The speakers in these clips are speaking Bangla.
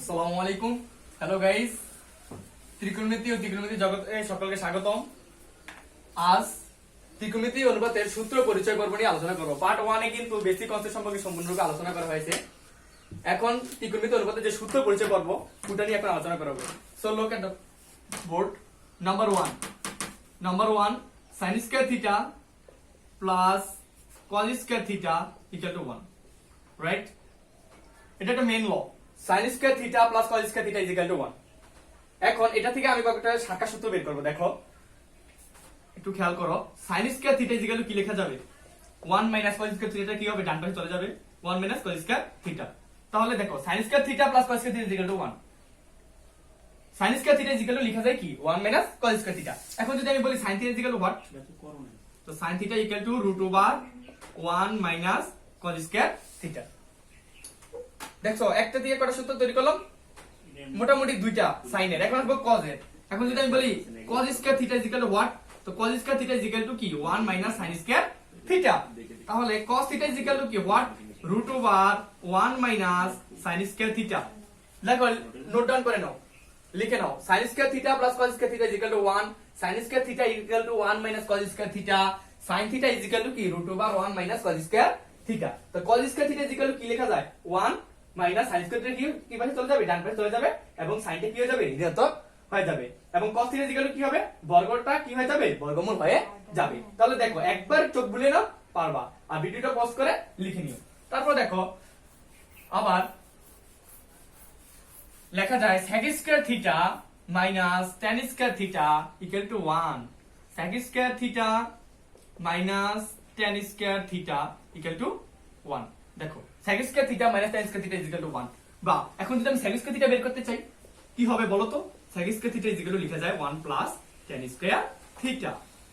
আসসালামু আলাইকুম। হ্যালো গাইস, ত্রিকোণমিতি ও ত্রিকোণমিতি জগতে সকলকে স্বাগতম। আজ ত্রিকোণমিতি অনুপাতের সূত্র পরিচয় পর্ব নিয়ে আলোচনা করব। পার্ট 1 এ কিন্তু বেসিক কনসেপ্ট সম্পর্কে সম্পূর্ণরূপে আলোচনা করা হয়েছে। এখন ত্রিকোণমিতি অনুপাতের যে সূত্র পরিচয় পর্ব ওটা নিয়ে এখন আলোচনা করা হবে। So look at the board. Number 1 sin square theta plus cos square theta equal to 1, right? এটা একটা main law. sin square theta plus cos square theta equal to 1। এখন এটা থেকে আমি একটা শাখা সূত্র বের করব। দেখো, একটু খেয়াল করো। sin square theta equal to কি লেখা যাবে? 1 মাইনাস cos স্কয়ার থিটা কি হবে? ডান পাশে চলে যাবে। 1 মাইনাস cos স্কয়ার থিটা। তাহলে দেখো, sin square theta plus cos square theta equal to 1। sin square theta equal to লেখা যায় কি? 1 মাইনাস cos স্কয়ার থিটা। এখন যদি আমি বলি sin theta equal to what? তো sin theta equal to √1 minus cos square theta. দেখো, একটা দিয়ে কটা সূত্র তৈরি করলাম? মোটামুটি দুইটা সাইনের। এখন আসবো cos এর। এখন যদি আমি বলি cos square theta is equal to what? তো cos square theta is equal to কি? 1 মাইনাস sin স্কয়ার থিটা। তাহলে cos theta is equal to কি? What? √1 minus sin square theta. দেখো, নোট ডাউন করে নাও, লিখে নাও। sin square theta plus cos square theta is equal to 1, sin square theta is equal to 1 minus cos square theta, sin theta is equal to কি? √1 মাইনাস cos স্কয়ার থিটা। তো cos square theta is equal to কি লেখা যায়? 1 মাইনাস sin স্কয়ার থিটা কি পাশে চলে যাবে? ডান পাশে চলে যাবে এবং sin টা কি হয়ে যাবে? ঋণাত্মক হয়ে যাবে। এবং cos theta is equal to কি হবে? বর্গটা কি হয়ে যাবে? বর্গমূল হয়ে যাবে। তাহলে দেখো, একবার চোখ বুলিয়ে নাও, পারবা। আর ভিডিওটা পজ করে লিখে নিও। তারপর দেখো, আবার লেখা যায় sec square theta minus tan square theta equal to 1। sec square theta minus tan square theta equal to 1। দেখো, sec square theta minus tan square theta equal to 1। বা এখন যদি আমি sec স্কয়ার থিটা বের করতে চাই, কি হবে বলো তো? sec square theta equal to লেখা যায় 1 plus tan square theta.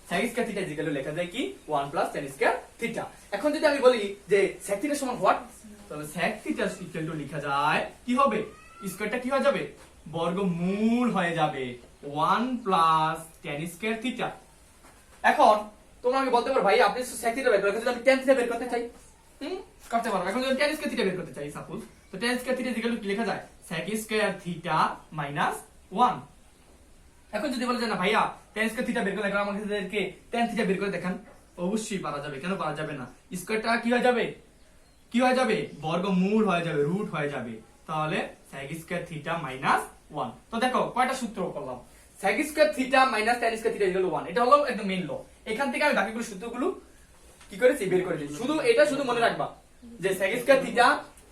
sec square theta equal to লেখা যায় কি? 1 প্লাস tan স্কয়ার থিটা। এখন যদি আমি বলি যে sec থিটা সমান হোয়াট? তাহলে sec থিটা ইকুয়াল টু লেখা যায় কি হবে? স্কয়ারটা কি হয়ে যাবে? বর্গমূল হয়ে যাবে 1 প্লাস tan স্কয়ার থিটা। এখন তোমরা আমাকে বলতে পারো, ভাই আপনি sec থিটা বের করেন, যদি আমি tan থিটা বের করতে চাই, করতে পারবো। এখন যদি tan স্কয়ার থিটা বের করতে চাই, সাপোজ, তো tan square theta equal to কি লেখা যায়? sec square theta minus 1। এখন যদি বলে যে না ভাইয়া tan স্কয়ার থিটা বের করে দেখান, আমাদেরকে tan থিটা বের করে দেখান, অবশ্যই পারা যাবে। কেন পারা যাবে না? স্কয়ারটা কি হয়ে যাবে? কি হয়ে যাবে? বর্গমূল হয়ে যাবে, রুট হয়ে যাবে। তাহলে sec স্কয়ার থিটা মাইনাস 1। তো দেখো, কয়টা সূত্র করলাম? sec square theta minus tan square theta equal to 1। এটা হলো একদম মেইন ল। এখান থেকে আমি বাকিগুলো সূত্রগুলো কি করেছি? বের করেছি। শুধু এটা শুধু মনে রাখবা যে sec square theta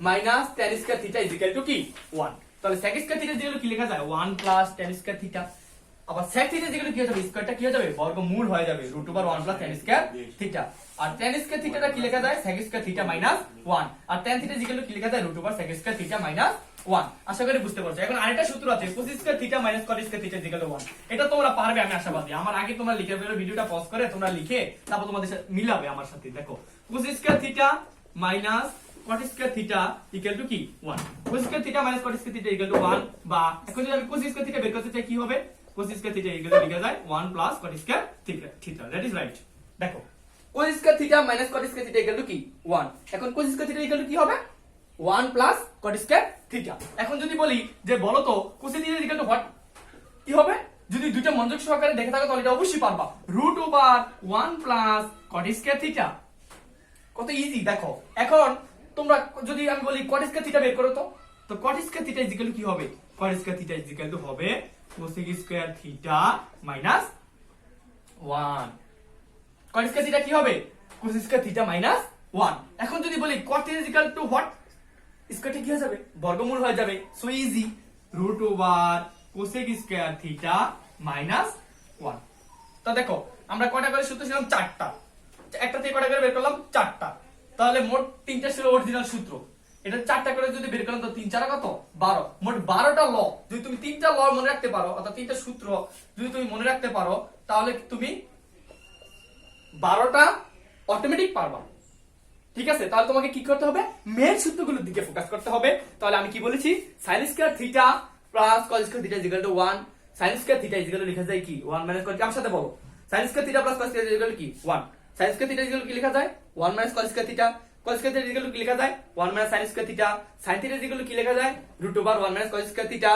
minus tan square theta is equal to কি? 1। তাহলে sec square theta equal to কি লেখা যায়? 1 প্লাস tan স্কয়ার থিটা। আবার sec থিটা ইকুয়াল টু কি হয়ে যাবে? স্কয়ারটা কি হয়ে যাবে? বর্গমূল হয়ে যাবে, √1 প্লাস tan স্কয়ার থিটা। আর tan স্কয়ার থিটাটা কি লেখা যায়? sec square theta minus 1। আর tan থিটা ইকুয়াল টু কি লেখা যায়? √1 sec স্কয়ার থিটা মাইনাস 1। আশা করি বুঝতে পারছো। এখন আরেকটা সূত্র আছে, cos square theta minus cot square theta equal to 1। এটা তোমরা পারবে, আমি আশাবাদী। আমার আগে তোমরা লিখে ফেলো, ভিডিওটা পজ করে তোমরা লিখে তারপর তোমাদের সাথে মিলাবে আমার সাথে। দেখো, cos square theta minus cot square theta equal to কি? 1। cos square theta minus cot square theta equal to 1। বা এখন যদি আমি cos স্কয়ার থিটা বের করতে চাই, কি হবে? cos square theta equal to লেখা যায় 1 plus cot square theta. That is right. দেখো, cos square theta minus cot square theta equal to কি? 1। এখন cos square theta equal to কি হবে? 1 প্লাস cot স্কয়ার থিটা। এখন যদি বলি যে বলো তো cos theta equal to what? কি হবে? যদি দুইটা মনোযোগ সহকারে দেখে থাকো তাহলে এটা অবশ্যই পারবা। √1 প্লাস cot স্কয়ার থিটা। কত ইজি দেখো। এখন তোমরা যদি আমি বলি cot স্কয়ার থিটা বের করো, তো cot square theta is equal to কি হবে? cot square theta is equal to হবে cosec square theta minus 1। cot square theta কি হবে? cos square theta minus 1। এখন যদি বলি cot is equal to what? স্কয়ারটা কি হয়ে যাবে? বর্গমূল হয়ে যাবে। So easy, √1 cosec square theta minus 1। তো দেখো, আমরা কয়টা করে সূত্র ছিলাম? 4টা। একটা থেকে কয়টা করে বের করলাম? 4টা। তাহলে মোট 3টা ছিল অরিজিনাল সূত্র। এটা 4টা করে যদি বের করলাম, তো 3 4 কত? 12। মোট 12টা ল। যদি তুমি 3টা ল মনে রাখতে পারো, অর্থাৎ 3টা সূত্র যদি তুমি মনে রাখতে পারো, তাহলে তুমি 12টা অটোমেটিক পারবা। ঠিক আছে? তাহলে তোমাকে কি করতে হবে? মেন সূত্রগুলোর দিকে ফোকাস করতে হবে। তাহলে আমি কি বলেছি? sin square theta plus cos square theta equal to 1। sin square theta equal to লেখা যায় কি? 1 মাইনাস cos। আমার সাথে বলো, sin square theta plus cos square equal to কি? 1। sin square theta equal to কি লেখা যায়? 1 minus cos square theta. cos square theta equal to কি লেখা যায় 1 minus sin square theta sin theta equal to কি লেখা যায় √1 minus cos square theta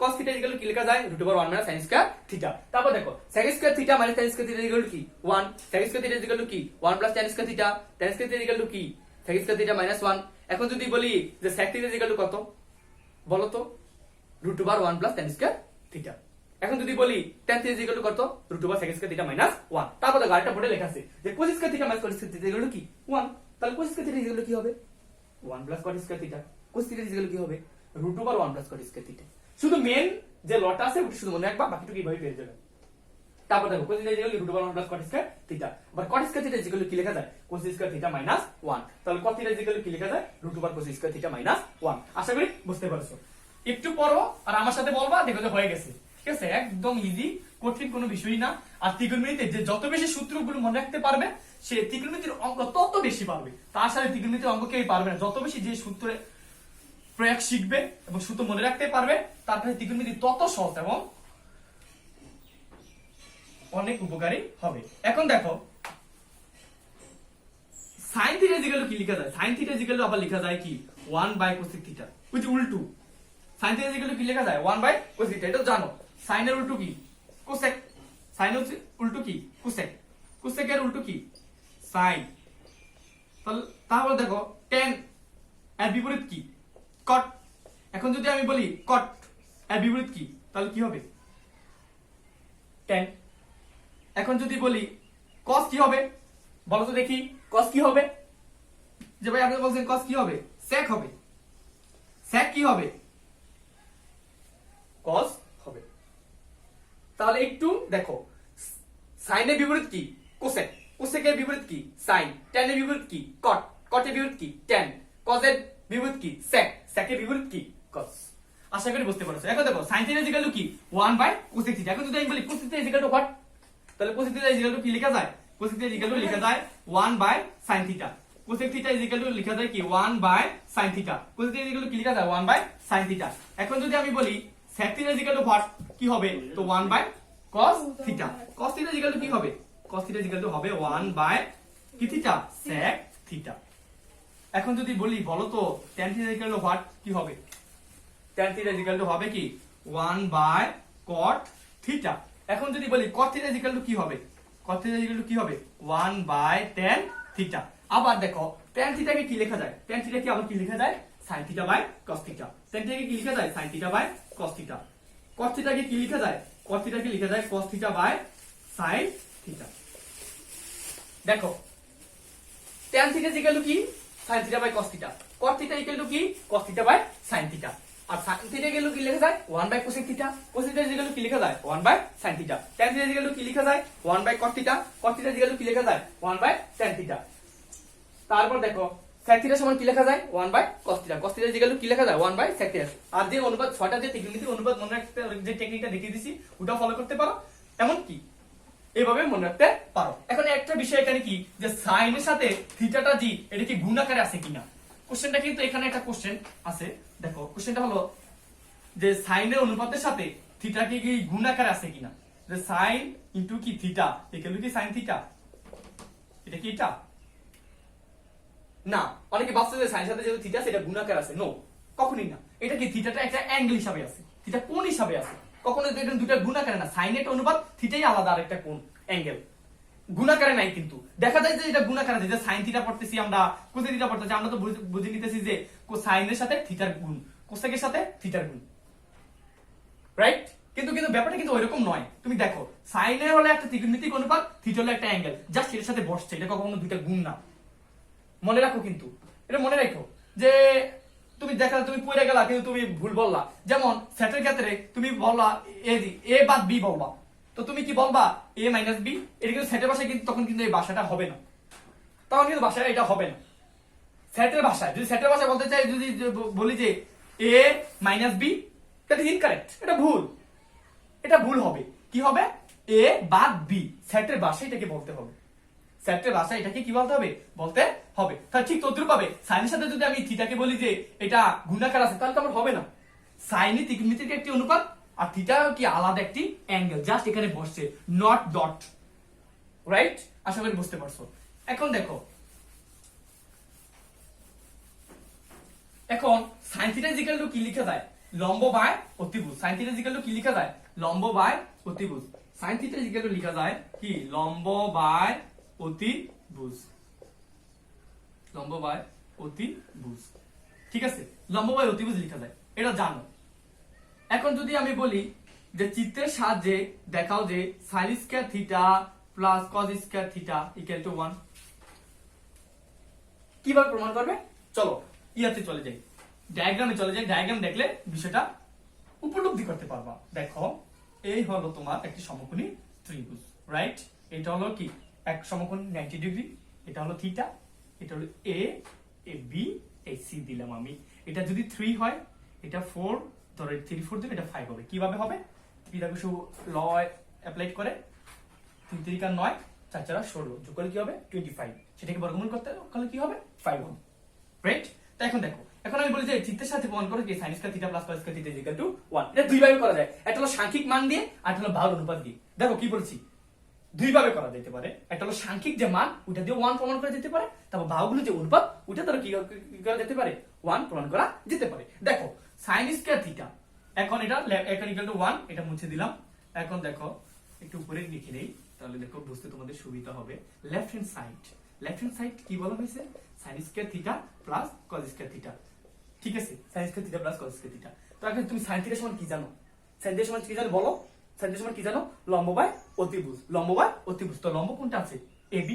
cos theta equal to কি লেখা যায় √1 মাইনাস sin স্কয়ার থিটা। তারপর দেখো sec square theta minus tan square theta equal to কি 1 sec square theta equal to কি 1 plus tan square theta tan square theta equal to কি sec স্কয়ার থিটা মাইনাস 1। এখন যদি বলি যে sec থিটা ইকুয়াল টু কত বলো তো √1 প্লাস tan স্কয়ার থিটা। এখন যদি বলি tan থিটা ইকুয়াল টু কত √1 sec স্কয়ার থিটা মাইনাস 1। তারপর দেখো আরেকটা বোর্ডে লেখা আছে যে cos square theta minus cos square theta equal to কি 1। তাহলে cos square theta equal to কি হবে 1 plus cos square theta cos theta equal to কি হবে √1 প্লাস cos স্কয়ার থিটা। শুধু মেন যে লটা আছে ওটা শুধু মনে রাখবা, বাকিটুকু এইভাবে পেয়ে যাবে। তারপর দেখো cos theta equal to √1 plus cos square theta. আবার cos square theta equal to কি লেখা যায় cos স্কয়ার থিটা মাইনাস 1। তাহলে cos থিটা ইকুয়াল টু কি লেখা যায় √1 cos স্কয়ার থিটা মাইনাস 1। আশা করি বুঝতে পারছো। একটু পড়ো আর আমার সাথে বলবা, দেখো যে হয়ে গেছে। ঠিক আছে, একদম ইজি, কঠিন কোনো বিষয় না। আর ত্রিকোণমিতিতে যে যত বেশি সূত্রগুলো মনে রাখতে পারবে সে ত্রিকোণমিতির অঙ্ক তত বেশি পারবে। তার সাথে ত্রিকোণমিতির অঙ্ক কেউই পারবে না। যত বেশি যে সূত্রে প্রয়োগ শিখবে এবং সূত্র মনে রাখতে পারবে তার কাছে ত্রিকোণমিতি তত সহজ এবং অনেক উপকারী হবে। এখন দেখো sin থিটা ইকুয়াল টু কি লেখা যায় sin থিটা ইকুয়াল টু আবার লেখা যায় কি 1 বাই cos থিটা, ওই যে উল্টো। sin থিটা ইকুয়াল টু কি লেখা যায় 1 বাই cos থিটা, এটা জানো। sin এর উল্টো কি cosec, sin এর উল্টো কি cosec, cosec এর উল্টো কি sin। তাহলে দেখো tan এর বিপরীত কি cot। এখন যদি আমি বলি cot এর বিপরীত কি তাহলে কি হবে tan। এখন যদি বলি cos কি হবে বলো তো দেখি, cos কি হবে? যে ভাই আপনি বলছেন cos কি হবে? sec হবে। sec কি হবে? cos হবে। তাহলে একটু দেখো sin এর বিপরীত কি cosec, cosec এর বিপরীত কি sin, tan এর বিপরীত কি cot, cot এর বিপরীত কি tan, cos এর বিপরীত কি sec, sec এর বিপরীত কি cos। আশা করি বুঝতে পারছো। এখন দেখো sin থিটা ইকুয়াল টু কি 1 বাই cos থিটা। এখন যদি আমি বলি cos theta equal to what, তাহলে cos থিটা ইকুয়াল টু কি লেখা যায় cos থিটা ইকুয়াল টু লেখা যায় 1 by sin theta. cos theta equal to লেখা যায় কি 1 by sin theta. cos theta equal to কি লেখা যায় 1 বাই sin থিটা। এখন যদি আমি বলি sec theta equal to what কি হবে তো 1 by cos theta. cos theta equal to কি হবে cos থিটা ইকুয়াল টু হবে 1 বাই কি থিটা sec থিটা। এখন যদি বলি বলো তো tan theta equal to what কি হবে tan থিটা ইকুয়াল টু হবে কি 1 বাই cot থিটা। এখন যদি বলি cot থিটা ইকুয়াল টু কি হবে cot থিটা ইকুয়াল টু কি হবে 1 বাই tan থিটা। আবার দেখো tan থিটাকে কি লেখা যায় tan থিটা কি আবার কি লেখা যায় sin theta by cos theta. tan থিটাকে কি লেখা যায় sin theta by cos theta. cos থিটাকে কি লেখা যায় cos থিটাকে লেখা যায় cos theta by sin theta. দেখো tan থিটা ইকুয়াল টু কি sin theta by cos theta, cot theta equal to কি cos theta by sin theta. আর sin থিটা ইকুয়াল টু কি লেখা যায় 1 by cosec theta, cos theta equal to কি লেখা যায় 1 by sin theta. tan theta equal to কি লেখা যায় 1 by cot theta, cot theta equal to কি লেখা যায় 1 বাই tan থিটা। তারপর দেখো sec থিটা সমান কি লেখা যায় 1 by cos theta, cos theta equal to কি লেখা যায় 1 বাই sec থিটা। আর যে অনুপাত ছয়টা যে ত্রিকোণমিতির অনুপাত মনে রাখতে যে টেকনিকটা দেখিয়ে দিছি ওটা ফলো করতে পারো, এমন কি এইভাবে মনে রাখতে পারো। এখন একটা বিষয় এখানে কি যে sin এর সাথে থিটাটা জি এটা কি গুণ আকারে আছে কিনা, কোশ্চেনটা কিন্তু এখানে একটা কোশ্চেন আছে। দেখো কোশ্চেনটা হলো যে sin এর অনুপাতের সাথে থিটা কি গুণ আকারে আছে কিনা, যে sin ইনটু কি থিটা ইকুয়াল টু কি sin থিটা, এটা কি এটা না। অনেকে ভাবছে যে sin এর সাথে যেহেতু থিটা সেটা গুণ আকারে আছে, নো কখনোই না। এটা কি থিটাটা একটা অ্যাঙ্গেল হিসাবে আছে, থিটা কোণ হিসাবে আছে, কখনো এটা দুটো গুণ আকারে না। sin এর অনুপাত থিটাই আলাদা আরেকটা কোণ অ্যাঙ্গেল, গুণ আকারে নাই। কিন্তু দেখা যায় যে এটা গুণ আকারে আছে, যে sin থিটা পড়তেছি আমরা cos থিটা পড়তেছি, আমরা তো বুঝে নিতেছি যে sin এর সাথে থিটার গুণ cosec এর সাথে থিটার গুণ, রাইট। কিন্তু ব্যাপারটা কিন্তু ওইরকম নয়। তুমি দেখো sin এর হলো একটা ত্রিকোণমিতিক অনুপাত, থিটা হলো একটা অ্যাঙ্গেল, জাস্ট এর সাথে বসছে, এটা কখনো দুইটা গুণ না। মনে রাখো, কিন্তু এটা মনে রাখো যে তুমি দেখা তুমি পড়ে গেলা কিন্তু তুমি ভুল বললা। যেমন সেটের ক্ষেত্রে তুমি বললা এ বাদ বি বলবা, তো তুমি কি বলবা a মাইনাস বি, এটা কিন্তু সেটের ভাষায় কিন্তু তখন কিন্তু এই ভাষাটা হবে না, তখন কিন্তু ভাষায় এটা হবে না। সেটের ভাষায় যদি সেটের ভাষায় বলতে চাই, যদি বলি যে a মাইনাস বি, এটা ইনকারেক্ট, এটা ভুল, এটা ভুল হবে। কি হবে a বাদ বি, সেটের ভাষায় এটাকে বলতে হবে, সেটের ভাষায় এটাকে কি বলতে হবে বলতে হবে। তাহলে ঠিক তদ্রুপ পাবে সাইনের সাথে যদি আমি থিটাকে বলি যে এটা গুণাকার আছে তাহলে তো আমার হবে না। সাইনই ত্রিকোণমিতিক একটি অনুপাত আর থিটা কি আলাদা একটি অ্যাঙ্গেল, জাস্ট এখানে বসছে, নট ডট, রাইট। আশা করি বুঝতে পারছো। এখন দেখো এখন sin থিটা ইকুয়াল টু কি লেখা যায় লম্ব বাই অতিভুজ sin থিটা ইকুয়াল টু কি লেখা যায় লম্ব বাই অতিভুজ sin থিটা ইকুয়াল টু লেখা যায় কি লম্ব বাই অতিভুজ লম্ব বাই অতিভুজ ঠিক আছে লম্ব বাই অতিভুজ লেখা যায় এটা জানো এখন যদি আমি বলি যে চিত্রের সাহায্যে দেখাও যে sin square theta plus cos square theta equal to 1 কিভাবে প্রমাণ করবে চলো ইয়াতে চলে যাই ডায়াগ্রামে চলে যাই ডায়াগ্রাম দেখলে বিষয়টা উপলব্ধি করতে পারবা দেখো এই হলো তোমার একটি সমকোণী ত্রিভুজ রাইট এটা হলো কি এক সমকোণ 90 ডিগ্রি এটা হলো থিটা এটা হলো এ এ বি এ সি দিলাম আমি এটা যদি 3 হয় এটা 4 ধরো 3 4 দিলে এটা 5 হবে কিভাবে হবে পিথাগোরাস ল অ্যাপ্লাই করে 3 3 9 4 4 16 যোগ করলে কি হবে 25 সেটাকে বর্গমূল করতে হলে কি হবে 5 হবে রাইট তো এখন দেখো এখন আমি বলি যে চিত্রের সাথে প্রমাণ করো যে sin square theta plus cos square theta equal to 1 এটা দুই ভাবে করা যায় একটা হলো সাংখ্যিক মান দিয়ে আর একটা হলো বাহুর অনুপাত দিয়ে দেখো কি বলছি দুই ভাবে করা যেতে পারে একটা হলো সাংখ্যিক যে মান ওটা দিয়ে 1 প্রমাণ করা যেতে পারে তারপর বাহুগুলো যে অনুপাত ওটা দ্বারা কি করা যেতে পারে 1 প্রমাণ করা যেতে পারে দেখো sin স্কয়ার থিটা এখন এটা এখন ইকুয়াল টু 1 এটা মুছে দিলাম এখন দেখো একটু উপরে লিখে দেই তাহলে দেখো বুঝতে তোমাদের সুবিধা হবে লেফট হ্যান্ড সাইড কি বলা হয়েছে sin square theta plus cos square theta ঠিক আছে sin square theta plus cos square theta তো এখন তুমি sin থিটা সমান কি জানো sin থিটা সমান কি জানো বলো sin থিটা সমান কি জানো লম্ব বাই অতিভুজ তো লম্ব কোনটা আছে AB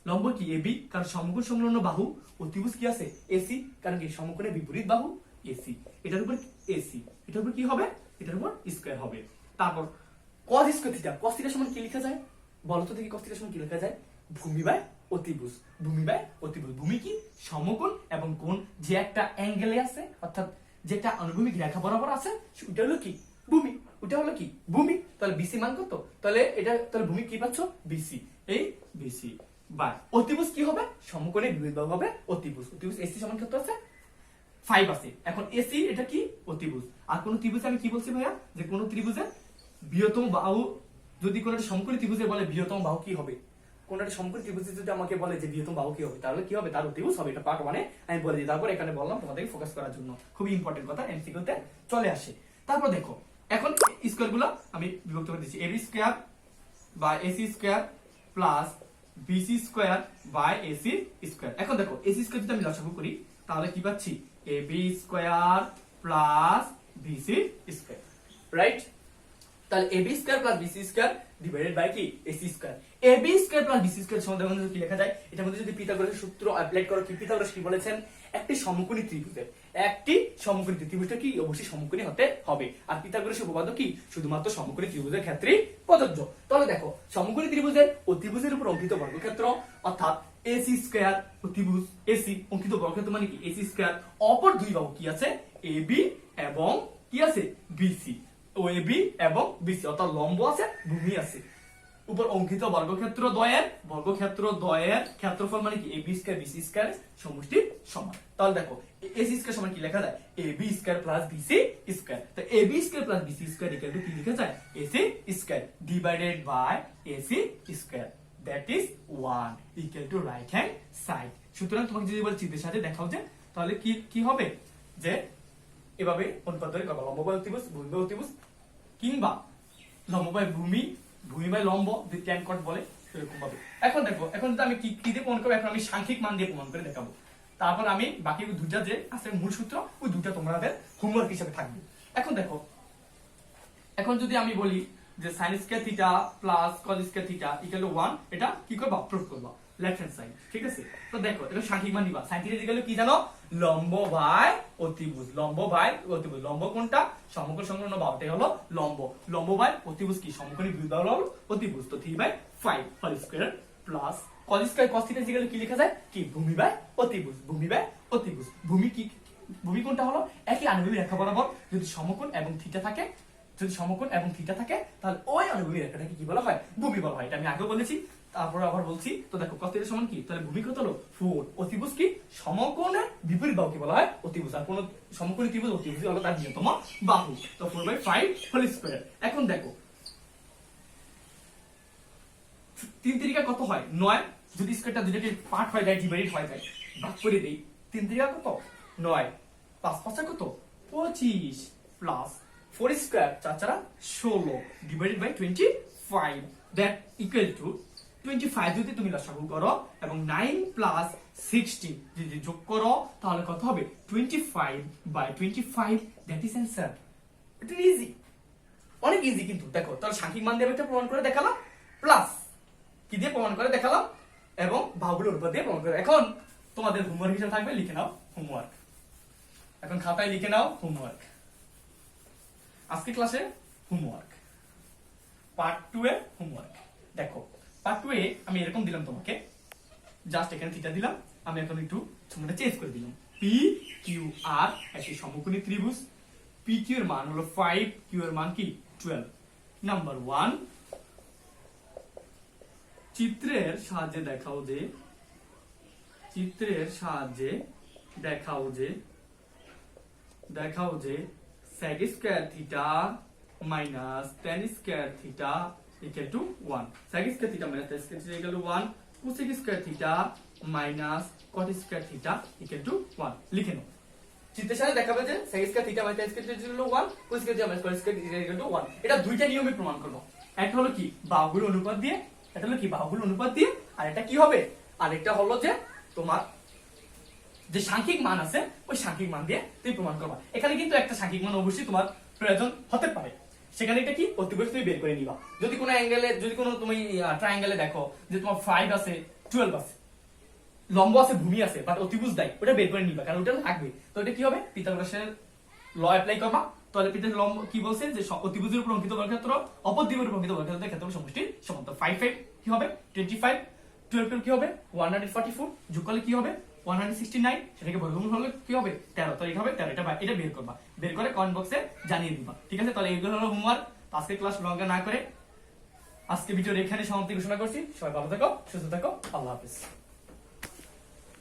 লম্ব কি AB কারণ সমকোণ সংলগ্ন বাহু অতিভুজ কি আছে AC কারণ কি সমকোণের বিপরীত বাহু AC এটার উপর AC এটার উপর কি হবে এটার উপর স্কয়ার হবে তারপর cos square theta cos theta সমান কি লেখা যায় বলো তো দেখি cos থিটা সমান কি লেখা যায় ভূমি বাই অতিভুজ ভূমি কি সমকোণ এবং কোণ যে একটা অ্যাঙ্গেলে আছে অর্থাৎ যেটা অনুভূমিক রেখা বরাবর আছে ওটা হলো কি ভূমি ওটা হলো কি ভূমি তাহলে BC মান কত তাহলে এটা তাহলে ভূমি কি পাচ্ছ BC এই BC বাই অতিভুজ কি হবে সমকোণের বিপরীত বাহু হবে অতিভুজ AC সমান কত আছে 5 আছে এখন AC এটা কি অতিভুজ আর কোন ত্রিভুজে আমি কি বলছি ভাইয়া যে কোন ত্রিভুজে বৃহত্তম বাহু যদি কোন একটা সমকোণী ত্রিভুজে বলে বৃহত্তম বাহু কি হবে কোন একটা সমকোণী ত্রিভুজে যদি আমাকে বলে যে বৃহত্তম বাহু কি হবে তাহলে কি হবে তার অতিভুজ হবে এটা পার্ট 1 এ আমি বলে দিই তারপর এখানে বললাম তোমাদেরকে ফোকাস করার জন্য খুবই ইম্পর্টেন্ট কথা এমসিকিউ তে চলে আসে তারপর দেখো এখন স্কয়ার গুলো আমি বিভক্ত করে দিচ্ছি AB square by AC square plus BC square by AC square এখন দেখো AC স্কয়ার যদি আমি লসাগু করি তাহলে কি পাচ্ছি AB square plus BC square right তাহলে AB square plus BC square divided by কি AC square AB square plus BC square সমান কি লেখা যায় এটার মধ্যে যদি পিথাগোরাসের সূত্র অ্যাপ্লাই করো কি পিথাগোরাস কি বলেছেন একটি সমকোণী ত্রিভুজটা কি অবশ্যই সমকোণী হতে হবে আর পিথাগোরাসের উপপাদ্য কি শুধুমাত্র সমকোণী ত্রিভুজের ক্ষেত্রেই প্রযোজ্য তাহলে দেখো সমকোণী ত্রিভুজের অতিভুজের উপর অঙ্কিত বর্গক্ষেত্র অর্থাৎ AC স্কয়ার অতিভুজ AC অঙ্কিত বর্গক্ষেত্র মানে কি AC স্কয়ার অপর দুই বাহু কি আছে AB এবং কি আছে BC OAB এবং BC অর্থাৎ লম্ব আছে ভূমি আছে উপর অঙ্কিত বর্গক্ষেত্র দ্বয়ের ক্ষেত্রফল মানে কি AB স্কয়ার BC স্কয়ার সমষ্টি সমান তাহলে দেখো AC স্কয়ার সমান কি লেখা যায় AB square plus BC square তো AB square plus BC square equal to কি লেখা যায় AC square divided by AC square that is 1 equal to right hand side সুতরাং তোমাকে যদি বল চিত্রের সাথে দেখাও যে তাহলে কি হবে যে এভাবে অনুপাত ধরে করবা লম্ব বাই অতিভুজ ভূমি বাই অতিভুজ কিংবা লম্ব বাই ভূমি বাই লম্ব যদি ট্যান কট বলে সেরকম ভাবে এখন দেখো এখন যদি আমি কি দিয়ে প্রমাণ করব এখন আমি সাংখ্যিক মান দিয়ে প্রমাণ করে দেখাবো তারপর আমি বাকি দুটো যে আছে মূল সূত্র ওই দুটো তোমাদের হোমওয়ার্ক হিসেবে থাকবে এখন দেখো এখন যদি আমি বলি যে sin square theta plus cos square theta equal to 1 এটা কি করবা প্রুফ করবা লেফট হ্যান্ড সাইড ঠিক আছে তো দেখো এটা সাংখ্যিক মান নিবা sin থিটা ইকুয়াল টু কি জানো লম্ব বাই অতিভুজ লম্ব কোনটা সমকোণ সংলগ্ন বাহুটাই হলো লম্ব বাই অতিভুজ কি সমকোণী বিভুজ বাহু হলো অতিভুজ তো 3/5 whole square plus cos square cos theta equal কি লেখা যায় কি ভূমি বাই অতিভুজ ভূমি কোনটা হলো একই আনুভূমিক রেখা বরাবর যদি সমকোণ এবং থিটা থাকে তাহলে ওই অনুভূমিক রেখাটাকে কি বলা হয় ভূমি বলা হয় এটা আমি আগেও বলেছি তারপর আবার বলছি তো দেখো cos থিটা সমান কি তাহলে ভূমি কত হলো 4 অতিভুজ কি সমকোণের বিপরীত বাহুকে বলা হয় অতিভুজ আর কোন সমকোণী ত্রিভুজ অতিভুজ হলো তার বৃহত্তম বাহু তো 4/5 হোল স্কয়ার এখন দেখো 3 তিরিকা কত হয় 9 যদি স্কয়ারটা দুইটাকে পার্ট হয় যায় ডিভাইডেড হয় যায় ভাগ করে দেই 3 তিরিকা কত 9 5 5 কত 25 plus 4 square 4 4 16 divided by 25 that equal to 25 যদি তুমি লসাগু করো এবং 9 প্লাস 16 যদি যোগ করো তাহলে কত হবে 25 বাই 25 দ্যাট ইজ অ্যানসার। এটা ইজি, অনেক ইজি কিন্তু দেখো তাহলে সাংখ্যিক মান দিয়ে একটা প্রমাণ করে দেখালাম প্লাস কি দিয়ে প্রমাণ করে দেখালাম এবং বাহুগুলোর উপর দিয়ে প্রমাণ করে। এখন তোমাদের হোমওয়ার্ক হিসেবে থাকবে লিখে নাও হোমওয়ার্ক। এখন খাতায় লিখে নাও হোমওয়ার্ক। আজকে ক্লাসে হোমওয়ার্ক পার্ট 2 এর হোমওয়ার্ক। দেখো পার্ট 2 এ আমি এরকম দিলাম তোমাকে, জাস্ট এখানে থিটা দিলাম, আমি এখন একটু চিহ্নটা চেঞ্জ করে দিলাম। পি কিউ আর একটি সমকোণী ত্রিভুজ, পি কিউ এর মান হলো 5, কিউ এর মান কি 12। নাম্বার 1 চিত্রের সাহায্যে দেখাও যে sec square theta minus tan square theta equal to 1। sec square theta minus tan square theta equal to 1, cosec square theta minus cot square theta equal to 1 লিখে নাও। চিত্রের সাথে দেখাবে যে sec square theta minus tan square theta equal to 1, cos square theta minus cot square theta equal to 1। এটা দুইটা নিয়মে প্রমাণ করব। একটা হলো কি বাহুগুলোর অনুপাত দিয়ে, আর এটা কি হবে, আরেকটা হলো যে তোমার যে সাংখ্যিক মান আছে ওই সাংখ্যিক মান দিয়ে তুমি প্রমাণ করবা। এখানে কিন্তু একটা সাংখ্যিক মান অবশ্যই তোমার প্রয়োজন হতে পারে, সেখানে এটা কি অতিভুজ তুমি বের করে নিবা। যদি কোনো অ্যাঙ্গেলে, যদি কোনো তুমি ট্রায়াঙ্গেলে দেখো যে তোমার 5 আছে 12 আছে, লম্ব আছে ভূমি আছে বাট অতিভুজ নাই, ওটা বের করে নিবা কারণ ওটা থাকবে। তো এটা কি হবে পিথাগোরাসের ল অ্যাপ্লাই করবা। তাহলে পিথাগোরাস লম্ব কি বলছে যে অতিভুজের উপর অঙ্কিত বর্গক্ষেত্র অপর দ্বিমের উপর অঙ্কিত বর্গক্ষেত্রের ক্ষেত্রফল সমষ্টির সমান। 5 5 কি হবে 25, 12 কি হবে 144, যোগ করলে কি হবে 169, সেটাকে বর্গমূল হলে কি হবে 13। তো এইভাবে 13 এটা বের করবা, বের করে কমেন্ট বক্সে জানিয়ে দিবা। ঠিক আছে, তাহলে এইগুলো হলো হোমওয়ার্ক। আজকে ক্লাস লঙ্কা না করে আজকে ভিডিওর এখানে সমাপ্তি ঘোষণা করছি। সবাই ভালো থাকো, সুস্থ থাকো, আল্লাহ হাফেজ।